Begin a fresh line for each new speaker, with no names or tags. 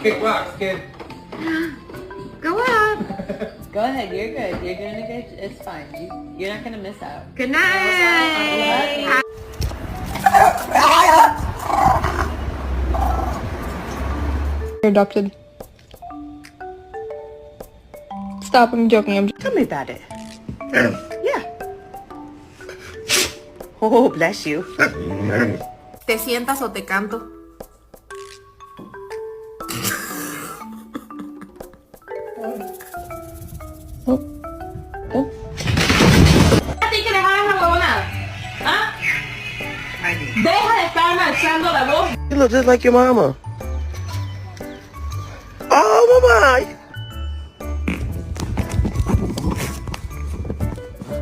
Kick rocks, kid.
Go up.
Go ahead, you're good. You're doing a good. It's fine. You're not gonna miss out.
Good night.
You're adopted. Stop, I'm joking.
Tell me about it. Yeah. Oh, bless you.
¿Te sientas o te canto? ¿A ti que le hagas la huevonada? ¿Ah? Deja de estar alzando la voz.
You look just like your mama.